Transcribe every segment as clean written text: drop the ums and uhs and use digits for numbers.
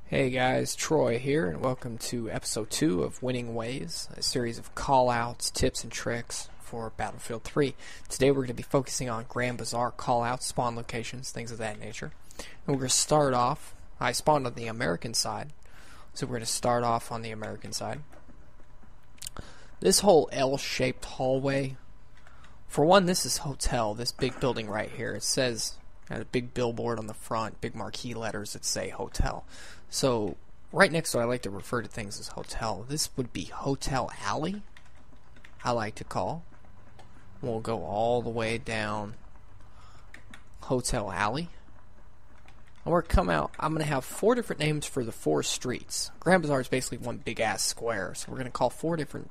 Hey guys, Troy here, and welcome to episode 2 of Winning Ways, a series of call-outs, tips, and tricks for Battlefield 3. Today we're going to be focusing on Grand Bazaar call-outs, spawn locations, things of that nature. And we're going to start off, I spawned on the American side, so we're going to start off on the American side. This whole L-shaped hallway, for one, this is hotel, this big building right here. It says, got a big billboard on the front, big marquee letters that say hotel. So, right next to it, I like to refer to things as hotel. This would be Hotel Alley, I like to call. We'll go all the way down Hotel Alley. And we're come out, I'm going to have 4 different names for the 4 streets. Grand Bazaar is basically one big-ass square, so we're going to call 4 different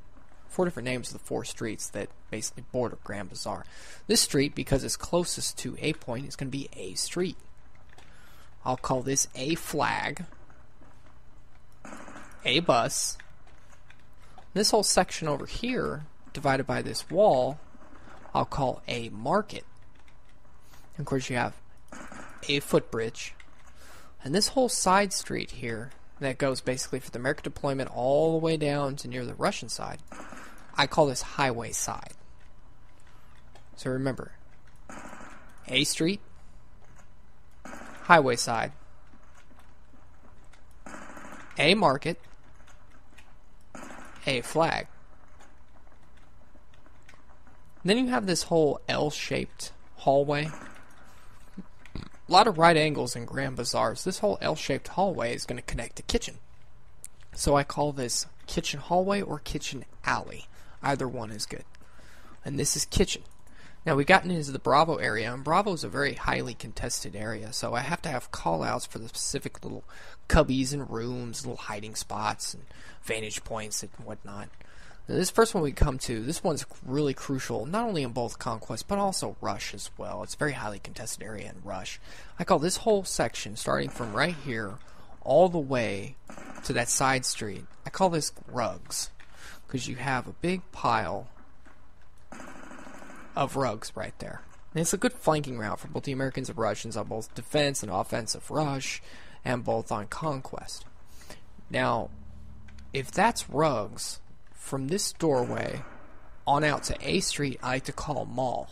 names of the 4 streets that basically border Grand Bazaar. This street, because it's closest to A point, is going to be A Street. I'll call this A Flag, A Bus. This whole section over here, divided by this wall, I'll call A Market. And of course you have A Footbridge. And this whole side street here, that goes basically for the American deployment all the way down to near the Russian side, I call this Highway Side. So remember, A Street, Highway Side, A Market, A Flag. Then you have this whole L-shaped hallway. A lot of right angles in Grand Bazaars. This whole L-shaped hallway is going to connect to kitchen. So I call this kitchen hallway or kitchen alley. Either one is good. And this is kitchen. Now we've gotten into the Bravo area, and Bravo is a very highly contested area, so I have to have call-outs for the specific little cubbies and rooms, little hiding spots and vantage points and whatnot. Now, this first one we come to, this one's really crucial, not only in both Conquest, but also Rush as well. It's a very highly contested area in Rush. I call this whole section, starting from right here, all the way to that side street, I call this rugs. Because you have a big pile of rugs right there. And it's a good flanking route for both the Americans and Russians on both defense and offensive rush, and both on conquest. Now, if that's rugs, from this doorway on out to A Street, I like to call mall.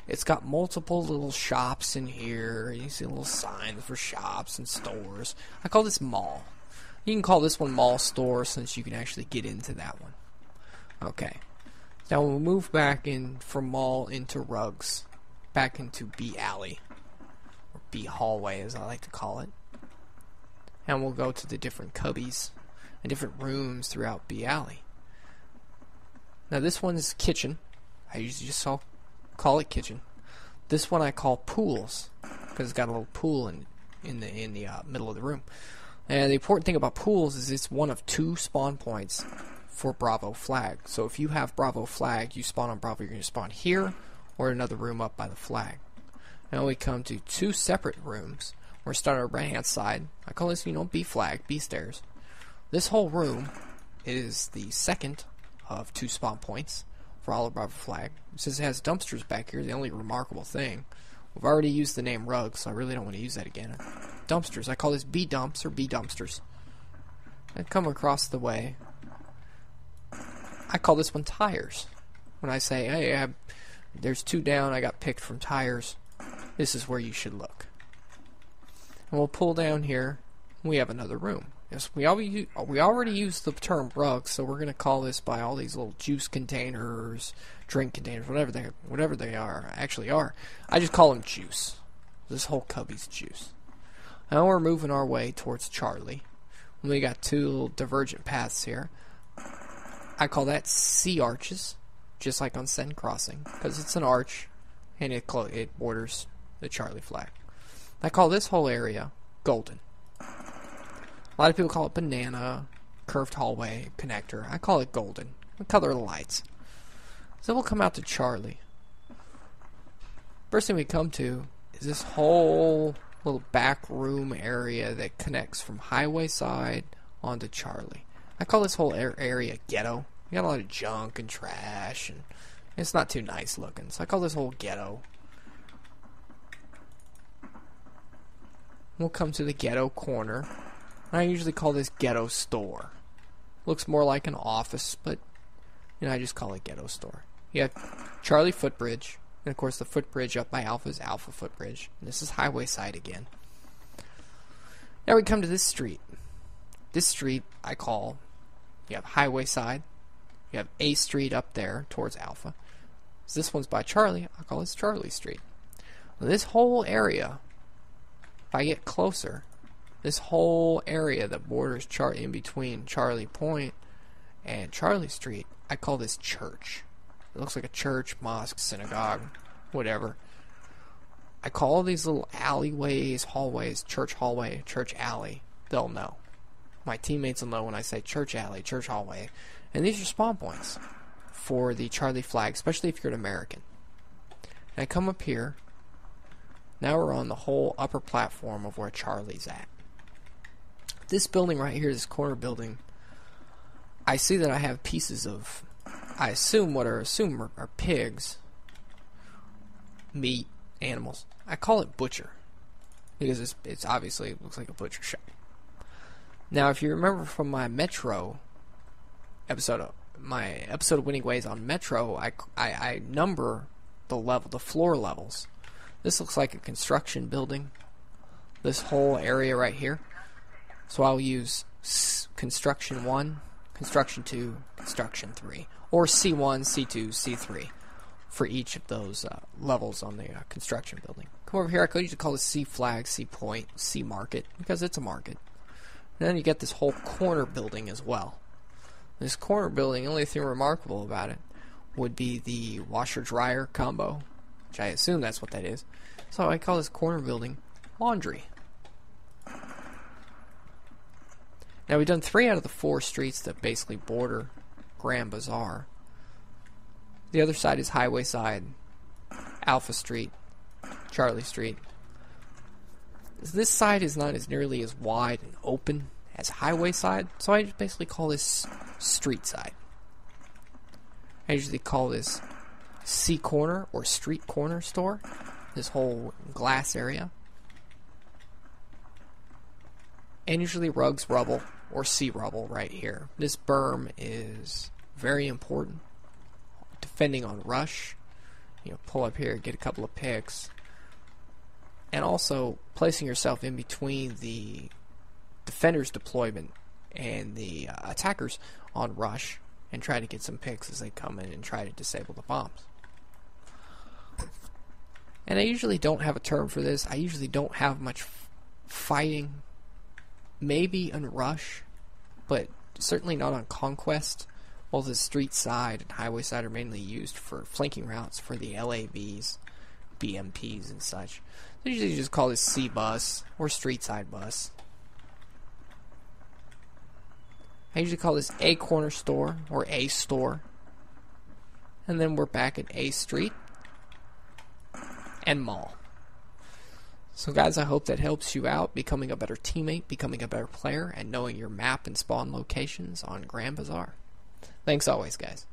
It's got multiple little shops in here. You see little signs for shops and stores. I call this mall. You can call this one mall store since you can actually get into that one. Okay. Now we'll move back in from mall into rugs. Back into B alley. Or B hallway as I like to call it. And we'll go to the different cubbies and different rooms throughout B alley. Now this one is kitchen. I usually just call it kitchen. This one I call pools because it's got a little pool in the middle of the room. And the important thing about pools is it's one of 2 spawn points for Bravo flag. So if you have Bravo flag, you spawn on Bravo, you're going to spawn here or another room up by the flag. Now we come to 2 separate rooms. We're starting on the right hand side. I call this, B flag, B stairs. This whole room is the second of 2 spawn points for all of Bravo flag. Since it has dumpsters back here, the only remarkable thing, we've already used the name rugs, so I really don't want to use that again. Dumpsters, I call this B dumps or B dumpsters. And come across the way, I call this one tires. When I say, hey, there's 2 down, I got picked from tires, this is where you should look. And we'll pull down here, we have another room. Yes, we already used the term rug, so we're going to call this by all these little juice containers, drink containers, whatever they actually are. I just call them juice. This whole cubby's juice. Now we're moving our way towards Charlie. We got 2 little divergent paths here. I call that C arches, just like on Sen Crossing, because it's an arch, and it borders the Charlie flag. I call this whole area golden. A lot of people call it banana, curved hallway, connector. I call it golden. The color of the lights. So we'll come out to Charlie. First thing we come to is this whole little back room area that connects from highway side onto Charlie. I call this whole area ghetto. We got a lot of junk and trash, and it's not too nice looking. So I call this whole ghetto. We'll come to the ghetto corner. And I usually call this Ghetto Store. Looks more like an office, but I just call it Ghetto Store. You have Charlie Footbridge, and of course the footbridge up by Alpha is Alpha Footbridge. And this is Highway Side again. Now we come to this street. This street I call, you have Highway Side, you have A Street up there towards Alpha. So this one's by Charlie, I call this Charlie Street. Now this whole area, if I get closer, this whole area that borders in between Charlie Point and Charlie Street, I call this church. It looks like a church, mosque, synagogue, whatever. I call these little alleyways, hallways, church hallway, church alley. They'll know. My teammates will know when I say church alley, church hallway. And these are spawn points for the Charlie flag, especially if you're an American. And I come up here. Now we're on the whole upper platform of where Charlie's at. This building right here, this corner building, I see that I have pieces of, I assume are pigs, meat, animals. I call it butcher because it's obviously it looks like a butcher shop. Now, if you remember from my Metro episode, of Winning Ways on Metro, I number the floor levels. This looks like a construction building. This whole area right here. So I'll use construction 1, construction 2, construction 3, or C1, C2, C3 for each of those levels on the construction building. Come over here, I could usually call this C flag, C point, C market, because it's a market. And then you get this whole corner building as well. This corner building, the only thing remarkable about it would be the washer-dryer combo, which I assume that's what that is. So I call this corner building laundry. Now we've done 3 out of the 4 streets that basically border Grand Bazaar. The other side is Highway Side, Alpha Street, Charlie Street. This side is not as nearly as wide and open as Highway Side, so I just basically call this Street Side. I usually call this C Corner or Street Corner store, this whole glass area. And usually Rugs Rubble or C Rubble right here. This berm is very important. Defending on rush. Pull up here, get a couple of picks. And also placing yourself in between the defender's deployment and the attackers on rush and try to get some picks as they come in and try to disable the bombs. And I usually don't have a term for this. I usually don't have much fighting. Maybe on rush, but certainly not on conquest. While the street side and highway side are mainly used for flanking routes for the LABs, BMPs, and such. They usually just call this C bus or street side bus. I usually call this A corner store or A store. And then we're back at A street and mall. So guys, I hope that helps you out becoming a better teammate, becoming a better player, and knowing your map and spawn locations on Grand Bazaar. Thanks always, guys.